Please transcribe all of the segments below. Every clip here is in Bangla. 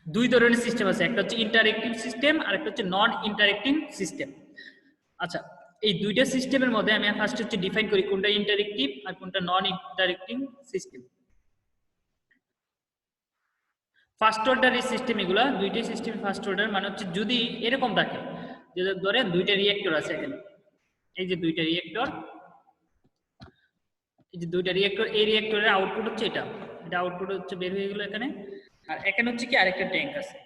দুই ধরনের সিস্টেম আছে, একটা হচ্ছে ইন্টারেক্টিভ সিস্টেম আর একটা হচ্ছে নন ইন্টারেক্টিভ সিস্টেম। আচ্ছা, এই দুইটা সিস্টেমের মধ্যে আমি ফার্স্ট হচ্ছে ডিফাইন করি কোনটা ইন্টারেক্টিভ আর কোনটা নন ইন্টারেক্টিভ সিস্টেম। ফার্স্ট অর্ডার এই সিস্টেম, এগুলা দুইটাই সিস্টেম ফার্স্ট অর্ডার, মানে হচ্ছে যদি এরকম থাকে যে ধরেন দুইটা রিয়েক্টর আছে এখানে, এই যে দুইটা রিয়েক্টর, এই যে দুইটা রিয়েক্টর, এই রিয়েক্টরের আউটপুট হচ্ছে এটা, এটা আউটপুট হচ্ছে বের হয়ে গেল এখানে, আর এখানে হচ্ছে কি আরেকটা ট্যাঙ্ক আছে,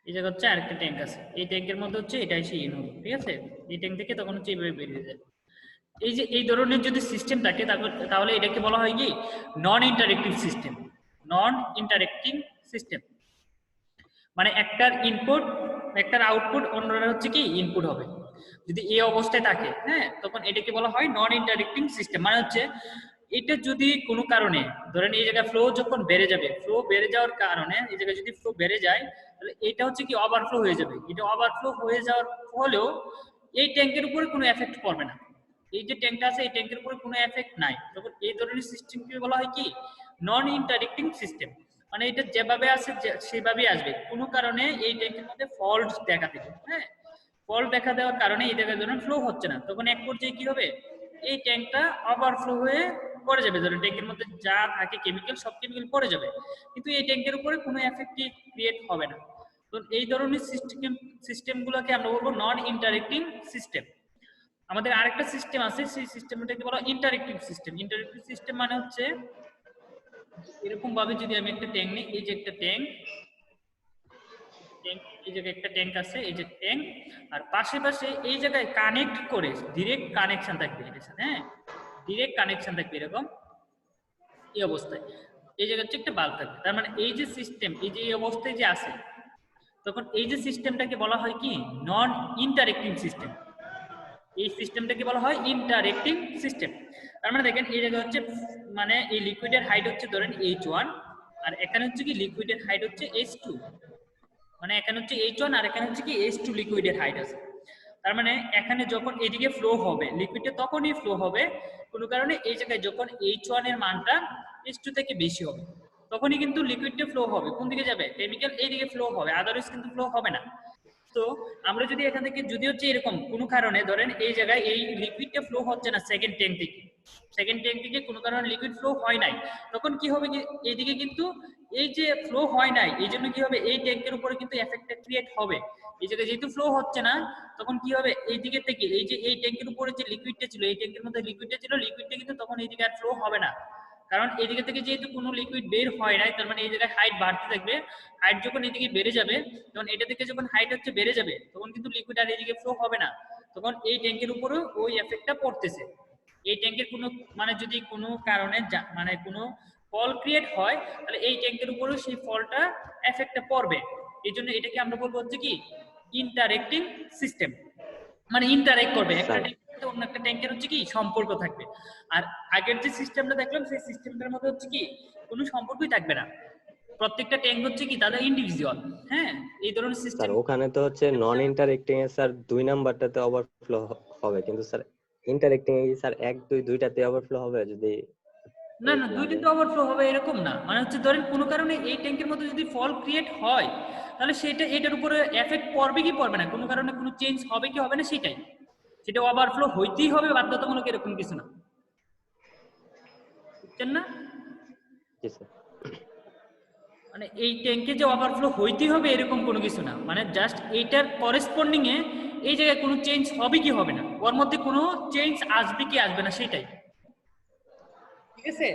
এই জায়গা হচ্ছে আরেকটা ট্যাঙ্ক আছে, এই ট্যাঙ্কের মধ্যে হচ্ছে এটা এসে ইন হবে, ঠিক আছে, এই ট্যাঙ্ক থেকে তখন হচ্ছে এইভাবে বের হয়ে যায়। এই যে এই ধরনের যদি সিস্টেম থাকে তাহলে এটাকে বলা হয় কি নন ইন্টারেক্টিভ সিস্টেম। নন ইন্টারেক্টিং সিস্টেম মানে একটার ইনপুট একটার আউটপুট অন্যটার হচ্ছে কি ইনপুট হবে, যদি এই অবস্থায় থাকে, হ্যাঁ, তখন এটাকে বলা হয় নন ইন্টারেক্টিং সিস্টেম। মানে হচ্ছে এটা যদি কোনো কারণে ধরেন এই জায়গায় ফ্লো যখন বেড়ে যাবে, ফ্লো বেড়ে যাওয়ার কারণে এই জায়গায় যদি ফ্লো বেড়ে যায় তাহলে এটা হচ্ছে কি ওভারফ্লো হয়ে যাবে, এটা ওভারফ্লো হয়ে যাওয়ার ফলেও এই ট্যাঙ্কের উপরে কোনো এফেক্ট পড়বে না, এই যে ট্যাঙ্কটা আছে এই ট্যাঙ্কের উপরে কোনো এফেক্ট নাই, তখন এই ধরনের সিস্টেমকে বলা হয় কি নন ইন্টারেক্টিং সিস্টেম। মানে এটা যেভাবে আছে সেভাবেই আসবে, কোনো কারণে এই ট্যাঙ্কের মধ্যে ফল্ট দেখা দিবে, হ্যাঁ, ফল্ট দেখা দেওয়ার কারণে এই জায়গায় ধরেন ফ্লো হচ্ছে না, তখন এক পর্যায়ে কি হবে এই ট্যাঙ্কটা ওভারফ্লো হয়ে পড়ে যাবে, ধরেন ট্যাঙ্কের মধ্যে যা থাকে কেমিক্যাল সব কেমিক্যাল পড়ে যাবে, কিন্তু এই ট্যাঙ্কের উপরে কোনো এফেক্ট ক্রিয়েট হবে না। তো এই ধরনের সিস্টেমগুলোকে আমরা বলবো নন ইন্টারেক্টিং সিস্টেম। আমাদের আরেকটা সিস্টেম আছে, সেই সিস্টেমটাকে বলা ইন্টারেক্টিভ সিস্টেম। ইন্টারেক্টিভ সিস্টেম মানে হচ্ছে এরকম ভাবে যদি আমি একটা ট্যাঙ্ক নিই, এই যে একটা ট্যাঙ্ক, এই জায়গায় একটা ট্যাঙ্ক আছে, এই যে ট্যাঙ্ক, আর পাশে পাশে এই জায়গায় কানেক্ট করে ডিরেক্ট কানেকশন থাকবে এটার সাথে, হ্যাঁ, ডিরেক্ট কানেকশন থাকবে এরকম এই অবস্থায়, এই জায়গায় হচ্ছে একটা বাল্ব থাকবে, তার মানে এই যে সিস্টেম এই যে এই অবস্থায় যে আছে, তখন এই যে সিস্টেমটাকে বলা হয় কি নন ইন্টারেক্টিং সিস্টেম। এই সিস্টেমটাকে বলা হয় ইন্টারেক্টিং সিস্টেম। তার মানে দেখেন এই জায়গায় হচ্ছে মানে এই লিকুইডের হাইট হচ্ছে ধরেন H1 আর এখানে হচ্ছে কি লিকুইডের হাইট হচ্ছে H2, মানে এখানে হচ্ছে H1 আর এখানে হচ্ছে কি H2 লিকুইডের হাইট আছে। তার মানে এখানে যখন এদিকে ফ্লো হবে লিকুইডে তখনই ফ্লো হবে, কোনো কারণে এই জায়গায় যখন H1 এর মানটা H2 থেকে বেশি হবে তখনই কিন্তু লিকুইডটা ফ্লো হবে, কোন দিকে যাবে কেমিক্যাল এই দিকে ফ্লো হবে, আদারওয়াইজ কিন্তু ফ্লো হবে না। তো আমরা যদি এখান থেকে যদি হচ্ছে এরকম কোনো কারণে ধরেন এই জায়গায় এই লিকুইডটা ফ্লো হচ্ছে না সেকেন্ড ট্যাঙ্ক থেকে কোনো কারণে লিকুইড ফ্লো হয় নাই, তখন কি হবে এইদিকে কিন্তু এই যে ফ্লো হয় নাই এই জন্য কি হবে এই ট্যাঙ্কের উপরে কিন্তু এফেক্টটা ক্রিয়েট হবে, এই জায়গায় যেহেতু ফ্লো হচ্ছে না তখন কি হবে এই দিকে থেকে এই যে এই ট্যাঙ্কের উপরে যে লিকুইডটা ছিল এই ট্যাঙ্কের মধ্যে লিকুইডটা কিন্তু তখন এই দিকে আর ফ্লো হবে না, কারণ এদিকে থেকে যেহেতু কোনো লিকুইড বের হয় নাই তার মানে এই জায়গায় হাইট বাড়তে থাকবে, হাইট যখন এদিকে বেড়ে যাবে তখন এটা থেকে যখন হাইট হচ্ছে বেড়ে যাবে তখন কিন্তু লিকুইড আর এদিকে ফ্লো হবে না, তখন এই ট্যাঙ্কের উপরেও ওই এফেক্টটা পড়তেছে। এই ট্যাঙ্কের কোনো মানে যদি কোনো কারণে মানে কোনো ফল ক্রিয়েট হয় তাহলে এই ট্যাঙ্কের উপরেও সেই ফলটা এফেক্টটা পড়বে, এই জন্য এটাকে আমরা বলবো হচ্ছে কি ইন্টারেক্টিং সিস্টেম, মানে ইন্টারেক্ট করবে একটা ট্যাঙ্কের অন্য একটা ট্যাঙ্কের হচ্ছে কি সম্পর্ক থাকবে। আর আগের যে সিস্টেমটা দেখলাম সেই সিস্টেমটার মধ্যে হচ্ছে কি কোনো সম্পর্কই থাকবে না, প্রত্যেকটা ট্যাঙ্ক হচ্ছে কি তাদের ইন্ডিভিজুয়াল, হ্যাঁ, এই ধরনের সিস্টেম। স্যার ওখানে তো হচ্ছে নন ইন্টারেক্টিং এ স্যার 2 নাম্বারটাতে ওভারফ্লো হবে, কিন্তু স্যার ইন্টারেক্টিং এ স্যার 1 2 দুইটাতে ওভারফ্লো হবে যদি না না দুইটাতে ওভারফ্লো হবে এরকম না, মানে হচ্ছে ধরেন কোনো কারণে এই ট্যাঙ্কের মধ্যে যদি ফল ক্রিয়েট হয় তাহলে সেটা এটার উপরে এফেক্ট পড়বে কি পড়বে না, কোনো কারণে কোনো চেঞ্জ হবে কি হবে না সেটাই, সেটা ওভারফ্লো হইতেই হবে বাধ্যতামূলক এরকম কিছু না, বুঝছেন না? জি স্যার। মানে এই ট্যাঙ্কে যে ওভারফ্লো হইতেই হবে এরকম কোনো কিছু না, মানে জাস্ট এইটার করেসপন্ডিং এ এই জায়গায় কোনো চেঞ্জ হবে কি হবে না, ওর মধ্যে কোনো চেঞ্জ আসবে কি আসবে না সেটাই, ঠিক আছে?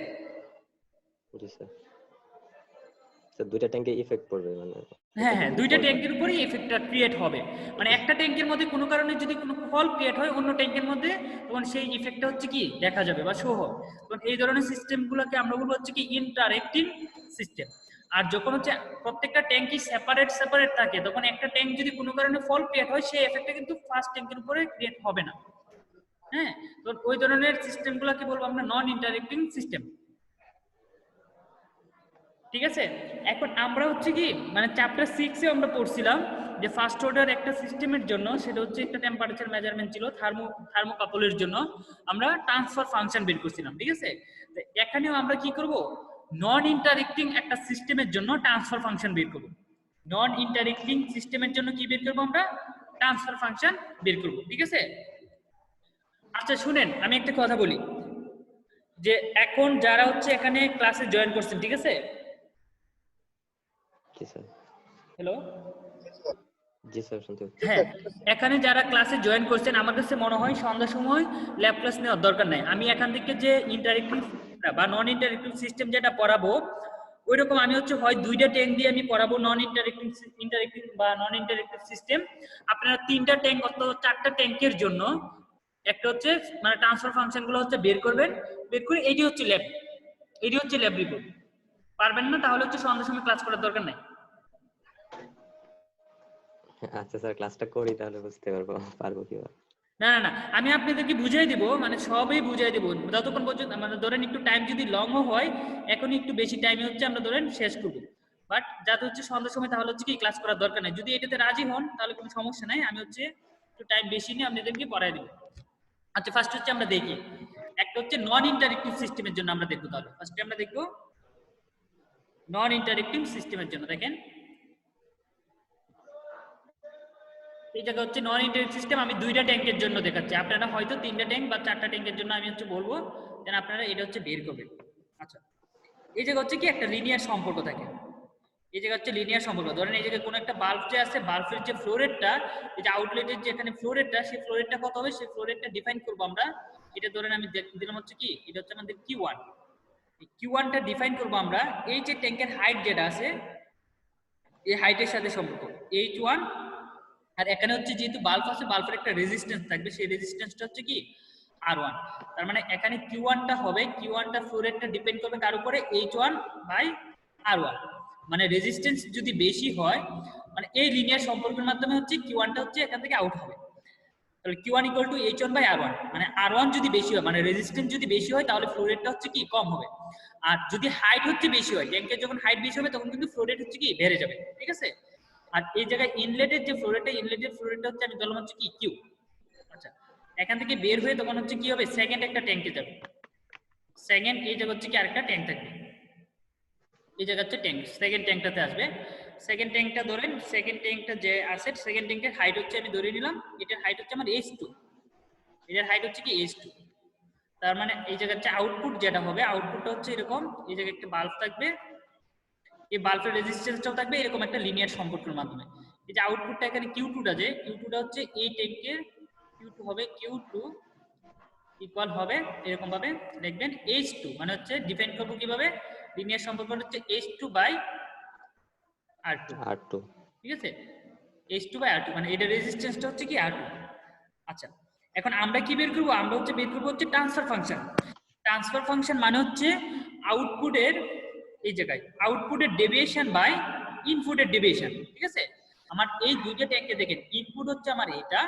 জি স্যার। স্যার দুইটা ট্যাঙ্কে ইফেক্ট পড়বে মানে হ্যাঁ হ্যাঁ দুইটা ট্যাঙ্কের উপরেই এফেক্টটা ক্রিয়েট হবে, মানে একটা ট্যাঙ্কের মধ্যে কোনো কারণে যদি কোনো ফল ক্রিয়েট হয় অন্য ট্যাঙ্কের মধ্যে তখন সেই ইফেক্টটা হচ্ছে কি দেখা যাবে বা শো হবে, তখন এই ধরনের সিস্টেমগুলোকে আমরা বলবো হচ্ছে কি ইন্টারেক্টিভ সিস্টেম। আর যখন হচ্ছে প্রত্যেকটা ট্যাঙ্কই সেপারেট থাকে তখন একটা ট্যাঙ্ক যদি কোনো কারণে ফল ক্রিয়েট হয় সেই এফেক্টটা কিন্তু ফার্স্ট ট্যাঙ্কের উপরে ক্রিয়েট হবে না, হ্যাঁ, তো ওই ধরনের সিস্টেমগুলোকে বলবো আমরা নন ইন্টারেক্টিং সিস্টেম, ঠিক আছে? এখন আমরা হচ্ছে কি মানে চ্যাপ্টার 6 এ আমরা পড়ছিলাম যে ফার্স্ট অর্ডার একটা সিস্টেমের জন্য সেটা হচ্ছে একটা টেম্পারেচার মেজারমেন্ট ছিল থার্মোকাপলের জন্য আমরা ট্রান্সফার ফাংশন বের করছিলাম, ঠিক আছে? এখানেও আমরা কি করব নন ইন্টারেক্টিং একটা সিস্টেমের জন্য ট্রান্সফার ফাংশন বের করব। নন ইন্টারেক্টিং সিস্টেমের জন্য কি বের করব আমরা? ট্রান্সফার ফাংশন বের করব, ঠিক আছে? আচ্ছা শুনেন, আমি একটা কথা বলি, যে এখন যারা হচ্ছে এখানে ক্লাসে জয়েন করছেন, ঠিক আছে? জি স্যার। হ্যালো, জি স্যার, শুনতে হ্যাঁ, এখানে যারা ক্লাসে জয়েন করছেন, আমার কাছে মনে হয় সন্ধ্যার সময় ল্যাব ক্লাস নেওয়ার দরকার নাই। আমি এখান থেকে যে ইন্টারেক্টিভ বা নন ইন্টারেক্টিভ সিস্টেম যেটা পড়াবো, ওইরকম আমি হচ্ছে হয় 2টা ট্যাঙ্ক দিয়ে আমি পড়াবো নন ইন্টারেক্টিভ বা নন ইন্টারেক্টিভ সিস্টেম। আপনারা 3টা ট্যাঙ্ক অথবা 4টা ট্যাঙ্কের জন্য একটা হচ্ছে মানে ট্রান্সফার ফাংশন গুলো হচ্ছে বের করবেন, বের করে এটি হচ্ছে ল্যাব রিপোর্ট। পারবেন না তাহলে হচ্ছে সন্ধ্যার সময় ক্লাস করার দরকার নাই। আচ্ছা স্যার, ক্লাসটা করি তাহলে বুঝতে পারবো কিভাবে। না না না, আমি আপনাদেরকে বুঝিয়ে দিব, মানে সবই বুঝিয়ে দিব যতক্ষণ পর্যন্ত মানে ধরেন একটু টাইম যদি লংও হয়, এখনই একটু বেশি টাইমে হচ্ছে আমরা ধরেন শেষ করব। বাট যাতে হচ্ছে সন্ধ্যার সময় তাহলে হচ্ছে কি ক্লাস করার দরকার নাই। যদি এটাতে রাজি হন তাহলে কোনো সমস্যা নাই, আমি হচ্ছে একটু টাইম বেশি নিয়ে আপনাদেরকে পড়াই দিব। আচ্ছা ফার্স্ট হচ্ছে আমরা দেখি, একটা হচ্ছে নন ইন্টারেক্টিভ সিস্টেমের জন্য আমরা দেখবো। তাহলে ফার্স্টে আমরা দেখবো নন ইন্টারেক্টিভ সিস্টেমের জন্য। দেখেন এই জায়গা হচ্ছে নন ইন্টারেক্টিভ সিস্টেম, আমি 2টা ট্যাঙ্কের জন্য দেখাচ্ছি, আপনারা হয়তো 3টা ট্যাঙ্ক বা 4টা ট্যাঙ্কের জন্য আমি হচ্ছে বলবো, দেন আপনারা এটা হচ্ছে বের করবেন। আচ্ছা এই জায়গা হচ্ছে কি একটা লিনিয়ার সম্পর্ক থাকে, এই জায়গা হচ্ছে লিনিয়ার সম্পর্ক। ধরেন এই জায়গায় কোনো একটা বাল্ব যে আছে, বাল্বের যে ফ্লো রেটটা, এই যে আউটলেটের যে এখানে ফ্লো রেটটা, সেই ফ্লো রেটটা কত হবে, সেই ফ্লো রেটটা ডিফাইন করবো আমরা। এটা ধরেন আমি দিলাম হচ্ছে কি, এটা হচ্ছে আমাদের Q1। এই Q1টা ডিফাইন করবো আমরা এই যে ট্যাঙ্কের হাইট যেটা আছে, এই হাইটের সাথে সম্পর্ক H1। আর এখানে হচ্ছে যেহেতু বাল্ব আছে, বাল্বের একটা রেজিস্ট্যান্স থাকবে, সেই রেজিস্ট্যান্সটা হচ্ছে কি R1। তার মানে এখানে Q1টা হবে, Q1টা ফ্লো রেটটা ডিপেন্ড করবে কার উপরে, H1/R1। মানে রেজিস্ট্যান্স যদি বেশি হয়, মানে এই লিনিয়ার সম্পর্কের মাধ্যমে হচ্ছে Q1টা হচ্ছে এখান থেকে আউট হবে। তাহলে Q1 = H1/R1, মানে R1 যদি বেশি হয়, মানে রেজিস্ট্যান্স যদি বেশি হয়, তাহলে ফ্লো রেটটা হচ্ছে কি কম হবে। আর যদি হাইট হচ্ছে বেশি হয়, ট্যাঙ্কের যখন হাইট বেশি হবে তখন কিন্তু ফ্লো রেট হচ্ছে কি বেড়ে যাবে, ঠিক আছে? আর এই জায়গায় ইনলেটের যে ফ্লো রেটটা, ইনলেটের ফ্লো রেটটা হচ্ছে আমি ধরলাম হচ্ছে কি Q। আচ্ছা এখান থেকে বের হয়ে তখন হচ্ছে কি হবে, সেকেন্ড একটা ট্যাঙ্কে যাবে, সেকেন্ড এই জায়গা হচ্ছে কি আরেকটা ট্যাঙ্ক থাকবে, এই জায়গা হচ্ছে ট্যাঙ্ক, সেকেন্ড ট্যাঙ্কটাতে আসবে। সেকেন্ড ট্যাঙ্কটা ধরেন, সেকেন্ড ট্যাঙ্কটা যে আছে, সেকেন্ড ট্যাঙ্কের হাইট হচ্ছে আমি ধরে নিলাম, এটার হাইট হচ্ছে আমার H2, এটার হাইট হচ্ছে কি H2। তার মানে এই জায়গা হচ্ছে আউটপুট যেটা হবে, আউটপুটটা হচ্ছে এরকম, এই জায়গায় একটা বাল্ব থাকবে, এই বাল্বের রেজিস্ট্যান্সটাও থাকবে এরকম একটা লিনিয়ার সম্পর্কের মাধ্যমে। এই যে আউটপুটটা এখানে Q2টা, যে Q2টা হচ্ছে এই ট্যাঙ্কের Q2 হবে, Q2 ইকুয়াল হবে এরকম ভাবে লিখবেন H2, মানে হচ্ছে ডিফাইন করব কিভাবে, লিনিয়ার সম্পর্ক হচ্ছে H2/R2, ঠিক আছে? H2/R2 মানে এটা রেজিস্ট্যান্সটা হচ্ছে কি R2। আচ্ছা এখন আমরা কি বের করব, আমরা হচ্ছে বের করব হচ্ছে ট্রান্সফার ফাংশন। ট্রান্সফার ফাংশন মানে হচ্ছে আউটপুটের, এই জায়গায় আউটপুটের ডেভিয়েশন বাই ইনপুটের ডেভিয়েশন, ঠিক আছে? আমার এই 2টা ট্যাঙ্কে দেখেন, ইনপুট হচ্ছে আমার এটা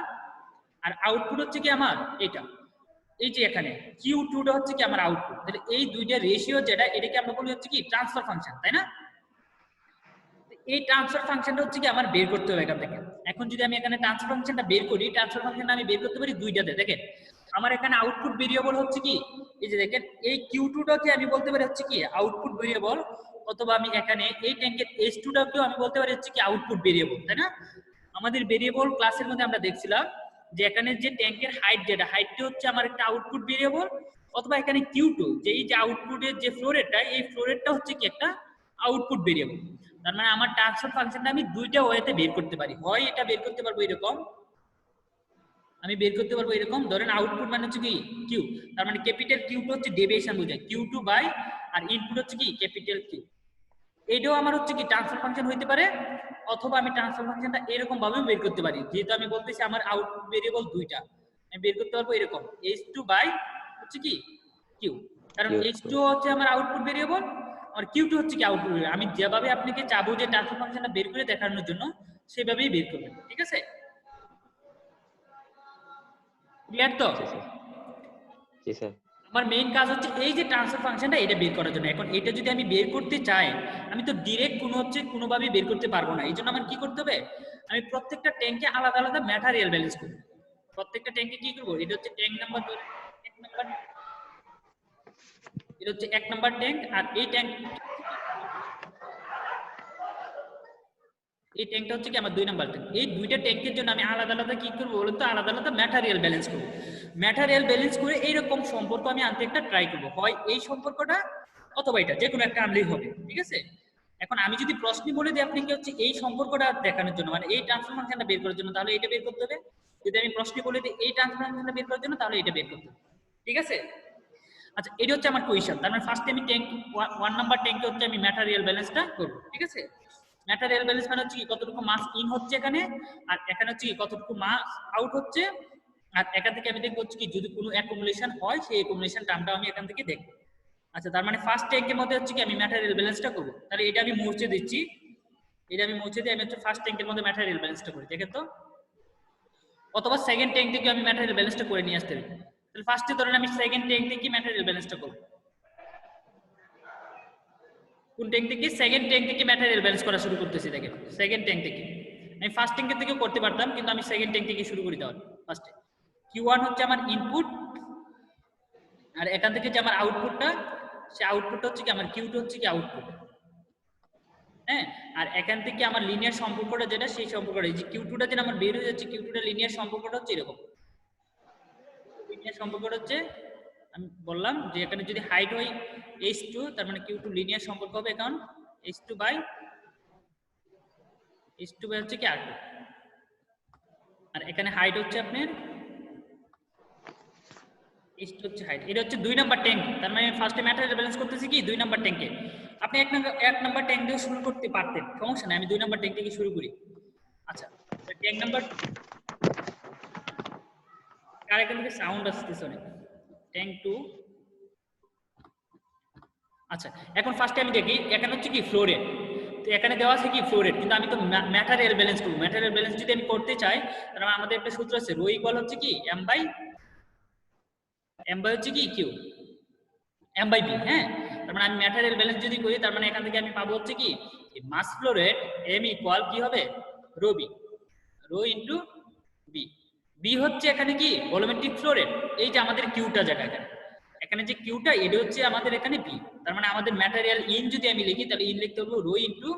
আর আউটপুট হচ্ছে কি আমার এটা। এই যে এখানে Q2টা হচ্ছে কি আমার আউটপুট, তাহলে এই 2টা রেশিও যেটা, এটাকে আমরা বলি হচ্ছে কি ট্রান্সফার ফাংশন, তাই না? এই ট্রান্সফার ফাংশনটা হচ্ছে কি আমার বের করতে হবে এখান থেকে। এখন যদি আমি এখানে ট্রান্সফার ফাংশনটা বের করি, ট্রান্সফার ফাংশনটা আমি বের করতে পারি 2টাতে। দেখেন আমার এখানে আউটপুট ভেরিয়েবল হচ্ছে কি, এই যে দেখেন এই Q2টাকে আমি বলতে পারি হচ্ছে কি আউটপুট ভেরিয়েবল, অথবা আমি এখানে এই ট্যাঙ্কের H2টাকেও আমি বলতে পারি হচ্ছে কি আউটপুট ভেরিয়েবল, তাই না? আমাদের ভেরিয়েবল ক্লাসের মধ্যে আমরা দেখছিলাম যে এখানে যে ট্যাঙ্কের হাইট, যেটা হাইটটা হচ্ছে আমার একটা আউটপুট ভেরিয়েবল, অথবা এখানে Q2 যে এই যে আউটপুটের যে ফ্লো রেটটা, এই ফ্লো রেটটা হচ্ছে কি একটা আউটপুট ভেরিয়েবল। তার মানে আমার ট্রান্সফার ফাংশনটা আমি 2টা ওয়েতে বের করতে পারি, হয় এটা বের করতে পারবো এরকম, আমি বের করতে পারবো এরকম, ধরেন আউটপুট মানে হচ্ছে কি Q, তার মানে ক্যাপিটাল Q2 হচ্ছে ডেভিয়েশন বোঝায়, Q2 বাই আর ইনপুট হচ্ছে কি ক্যাপিটাল Q। এইটাও আমার হচ্ছে কি ট্রান্সফার ফাংশন হইতে পারে, অথবা আমি ট্রান্সফার ফাংশনটা এরকম ভাবেও বের করতে পারি, যেহেতু আমি বলতেছি আমার আউটপুট ভেরিয়েবল 2টা, আমি বের করতে পারবো এরকম H2 বাই হচ্ছে কি Q, কারণ H2 হচ্ছে আমার আউটপুট ভেরিয়েবল আর Q2 হচ্ছে কি আউটপুট ভেরিয়েবল। আমি যেভাবে আপনাকে চাবো যে ট্রান্সফার ফাংশনটা বের করে দেখানোর জন্য, সেভাবেই বের করবেন, ঠিক আছে? ক্লিয়ার তো? জি স্যার। আমার মেইন কাজ হচ্ছে এই যে ট্রান্সফার ফাংশনটা, এটা বের করার জন্য। এখন এটা যদি আমি বের করতে চাই, আমি তো ডিরেক্ট কোনোভাবেই বের করতে পারবো না। এই জন্য আমার কি করতে হবে, আমি প্রত্যেকটা ট্যাঙ্কে আলাদা আলাদা ম্যাটেরিয়াল ব্যালেন্স করবো। প্রত্যেকটা ট্যাঙ্কে কি করবো, এটা হচ্ছে ট্যাঙ্ক নাম্বার, এটা হচ্ছে 1 নাম্বার ট্যাঙ্ক। আর এই ট্যাঙ্কটা হচ্ছে কি আমার 2 নাম্বার ট্যাঙ্ক। এই দুইটা ট্যাঙ্কের জন্য আমি আলাদা আলাদা কি করবো বলুন তো, আলাদা আলাদা ম্যাটেরিয়াল ব্যালেন্স করবো। ম্যাটেরিয়াল ব্যালেন্স করে এইরকম সম্পর্ক আমি আনতে একটা ট্রাই করবো, হয় এই সম্পর্কটা অথবা এটা, যে কোনো একটা আনলেই হবে, ঠিক আছে। এখন আমি যদি প্রশ্নে বলে দিই আপনি কি হচ্ছে এই সম্পর্কটা দেখানোর জন্য, মানে এই ট্রান্সফার ফাংশনটা বের করার জন্য, তাহলে এটা বের করতে হবে। যদি আমি প্রশ্নে বলে দিই এই ট্রান্সফার ফাংশনটা বের করার জন্য, তাহলে এটা বের করতে হবে, ঠিক আছে। আচ্ছা, এটা হচ্ছে আমার কোয়েশ্চন। তার মানে ফার্স্টে আমি ট্যাঙ্ক 1 নাম্বার ট্যাঙ্কে হচ্ছে আমি ম্যাটেরিয়াল ব্যালেন্সটা করব, ঠিক আছে। ম্যাটেরিয়াল ব্যালেন্স মানে হচ্ছে কি কতটুকু মাস ইন হচ্ছে এখানে, আর এখানে হচ্ছে কি কতটুকু মাস আউট হচ্ছে। আর এখান থেকে আমি দেখব হচ্ছে কি যদি কোনো অ্যাকুমুলেশন হয় সেই অ্যাকুমুলেশন টার্মটা আমি এখান থেকে দেখব। আচ্ছা, তার মানে ফার্স্ট ট্যাঙ্কের মধ্যে হচ্ছে কি আমি ম্যাটেরিয়াল ব্যালেন্সটা করব। তাহলে এটা আমি মুছে দিচ্ছি, এটা আমি মুছে দিয়ে আমি হচ্ছে ফার্স্ট ট্যাঙ্কের মধ্যে ম্যাটেরিয়াল ব্যালেন্সটা করি, দেখেন তো। অথবা সেকেন্ড ট্যাঙ্ক থেকে আমি ম্যাটেরিয়াল ব্যালেন্সটা করে নিয়ে আসতে পারি। তাহলে ফার্স্টে ধরেন আমি সেকেন্ড ট্যাঙ্ক থেকে ম্যাটেরিয়াল ব্যালেন্সটা করব। কোন ট্যাঙ্ক থেকে? সেকেন্ড ট্যাঙ্ক থেকে ম্যাটেরিয়াল ব্যালেন্স করা শুরু করতেছি, দেখেন সেকেন্ড ট্যাঙ্ক থেকে। আমি ফার্স্ট ট্যাঙ্কের থেকেও করতে পারতাম, কিন্তু আমি সেকেন্ড ট্যাঙ্ক থেকে শুরু করি। তাহলে ফার্স্টে Q1 হচ্ছে আমার ইনপুট, আর এখান থেকে যে আমার আউটপুটটা, সে আউটপুটটা হচ্ছে কি আমার Q2 হচ্ছে কি আউটপুট, হ্যাঁ। আর এখান থেকে আমার লিনিয়ার সম্পর্কটা যেটা, সেই সম্পর্কটা এই যে Q2টা যেটা আমার বের হয়ে যাচ্ছে, Q2টা লিনিয়ার সম্পর্কটা হচ্ছে এরকম। লিনিয়ার সম্পর্কটা হচ্ছে আমি বললাম যে এখানে যদি হাইট হয় h2, তার মানে Q2 লিনিয়ার সম্পর্ক হবে এখন h2 বাই হচ্ছে কি r2। আর এখানে হাইট হচ্ছে আপনার h2 হচ্ছে হাইট। এটা হচ্ছে 2 নাম্বার ট্যাঙ্ক। তার মানে ফার্স্টে ম্যাটেরিয়াল ব্যালেন্স করতেছি কি 2 নাম্বার ট্যাঙ্কে। আপনি 1 নাম্বার ট্যাঙ্ক দিয়ে শুরু করতে পারতেন, সমস্যা নাই, আমি 2 নাম্বার ট্যাঙ্ক থেকে শুরু করি। আচ্ছা, ট্যাঙ্ক নাম্বার আর এখান থেকে সাউন্ড আসতেছে অনেক। ট্যাঙ্ক 2। আচ্ছা, এখন ফার্স্টে আমি দেখি এখানে হচ্ছে কি ফ্লো রেট। তো এখানে দেওয়া আছে কি ফ্লো রেট, কিন্তু আমি তো ম্যাটেরিয়াল ব্যালেন্স করব। ম্যাটেরিয়াল ব্যালেন্স যদি আমি করতে চাই, তাহলে আমাদের একটা সূত্র আছে, রো ইকুয়াল হচ্ছে কি m বাই হচ্ছে কি কিউ, m বাই b, হ্যাঁ। তার মানে আমি ম্যাটেরিয়াল ব্যালেন্স যদি করি, তার মানে এখান থেকে আমি পাবো হচ্ছে কি mass flow rate m equal কি হবে rho B, rho into B. B হচ্ছে এখানে কি ভলিউমেট্রিক ফ্লো রেট, এই যে আমাদের কিউটা জায়গা, এখানে যে কিউটা এটা হচ্ছে আমাদের এখানে বি। তার মানে আমাদের ম্যাটেরিয়াল ইন যদি আমি লিখি, তাহলে ইন লিখতে হবে রো ইনটু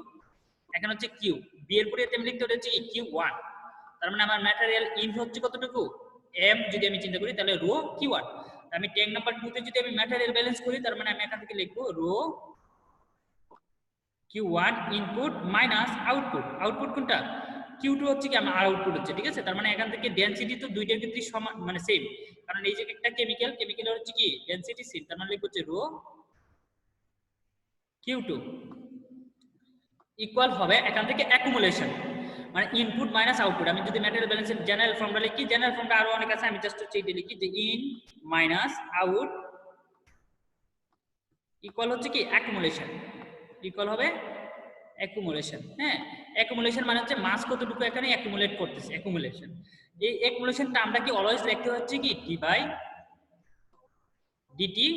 এখানে হচ্ছে কিউ, বি এর পরে আমি লিখতে হচ্ছে কি কিউ1। তার মানে আমার ম্যাটেরিয়াল ইন হচ্ছে কতটুকু এম, যদি আমি চিন্তা করি তাহলে রো কিউ1। আমি ট্যাঙ্ক নাম্বার 2 তে যদি আমি ম্যাটেরিয়াল ব্যালেন্স করি, তার মানে আমি এখান থেকে লিখবো row Q one input minus output. Output কোনটা? Q2 হচ্ছে কি আমার আউটপুট হচ্ছে, ঠিক আছে। তার মানে এখান থেকে ডেনসিটি তো দুইটার ক্ষেত্রে সমান, মানে সেম, কারণ এই যে একটা কেমিক্যাল হচ্ছে কি ডেনসিটি সেম। তার মানে লিখবো হচ্ছে রো Q2 ইকুয়াল হবে এখান থেকে অ্যাকুমুলেশন, মানে ইনপুট মাইনাস আউটপুট। আমি যদি ম্যাটেরিয়াল ব্যালেন্সের জেনারেল ফর্মুলা লিখি, জেনারেল ফর্মটা আরো অনেক আছে, আমি জাস্ট হচ্ছে এটা লিখি যে ইন মাইনাস আউট ইকুয়াল হচ্ছে কি অ্যাকুমুলেশন, ইকুয়াল হবে অ্যাকুমুলেশন, হ্যাঁ। অ্যাকুমুলেশন মানে হচ্ছে মাস কতটুকু এখানে অ্যাকুমুলেট করতেছে, অ্যাকুমুলেশন। এই অ্যাকুমুলেশন টার্মটা কি অলওয়েজ লিখতে হচ্ছে কি ডি বাই ডিটি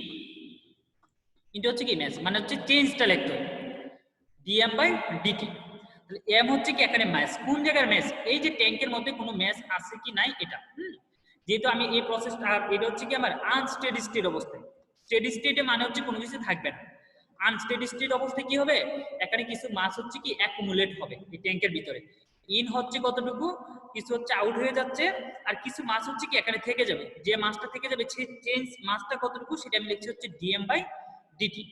ইনটু হচ্ছে কি ম্যাস, মানে হচ্ছে চেঞ্জটা লিখতে হবে ডিএম বাই ডিটি। তাহলে এম হচ্ছে কি এখানে ম্যাস, কোন জায়গার ম্যাস? এই যে ট্যাঙ্কের মধ্যে কোনো ম্যাস আছে কি নাই এটা, যেহেতু আমি এই প্রসেসটা, এটা হচ্ছে কি আমার আনস্টেডি স্টেট অবস্থায়। স্টেডি স্টেটে মানে হচ্ছে কোনো কিছু থাকবে না। আনস্টেডি স্টেট অবস্থায় কি হবে, এখানে কিছু মাস হচ্ছে কি অ্যাকুমুলেট হবে এই ট্যাঙ্কের ভিতরে। ইন হচ্ছে কতটুকু, কিছু হচ্ছে আউট হয়ে যাচ্ছে, আর কিছু মাস হচ্ছে কি এখানে থেকে যাবে। যে মাসটা থেকে যাবে সেই চেঞ্জ মাসটা কতটুকু, সেটা আমি লিখছি হচ্ছে ডিএম বাই ডিটি।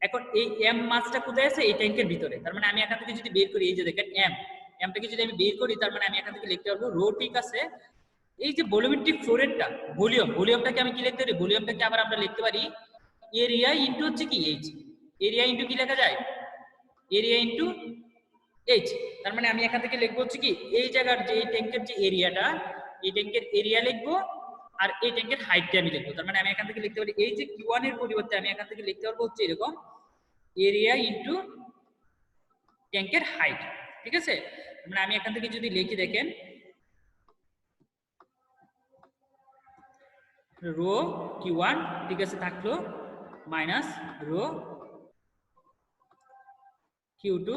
এখন এই এম মাসটা কোথায় আছে? এই ট্যাঙ্কের ভিতরে। তার মানে আমি এখান থেকে যদি বের করি, এই যে দেখেন এমটাকে যদি আমি বের করি, তার মানে আমি এখান থেকে লিখতে পারবো রো, ঠিক আছে। এই যে ভলিউমেট্রিক ফ্লো রেটটা, ভলিউমটাকে আমি কি লিখতে পারি? ভলিউমটাকে আবার আমরা লিখতে পারি এরিয়া ইনটু হচ্ছে কি এইচ। এরিয়া ইনটু কি লেখা যায়? Area into H. তার মানে আমি এখান থেকে লিখবো হচ্ছে কি এই জায়গার যে এই ট্যাঙ্কের যে এরিয়াটা, এই ট্যাঙ্কের এরিয়া লিখবো, আর এই ট্যাঙ্কের হাইটটা আমি লিখবো। তার মানে আমি এখান থেকে লিখতে পারি এই যে Q1 এর পরিবর্তে আমি এখান থেকে লিখতে পারবো হচ্ছে এরকম এরিয়া ইনটু ট্যাঙ্কের হাইট, ঠিক আছে। মানে আমি এখান থেকে যদি লিখি, দেখেন রো Q1, ঠিক আছে, থাকলো মাইনাস রো Q2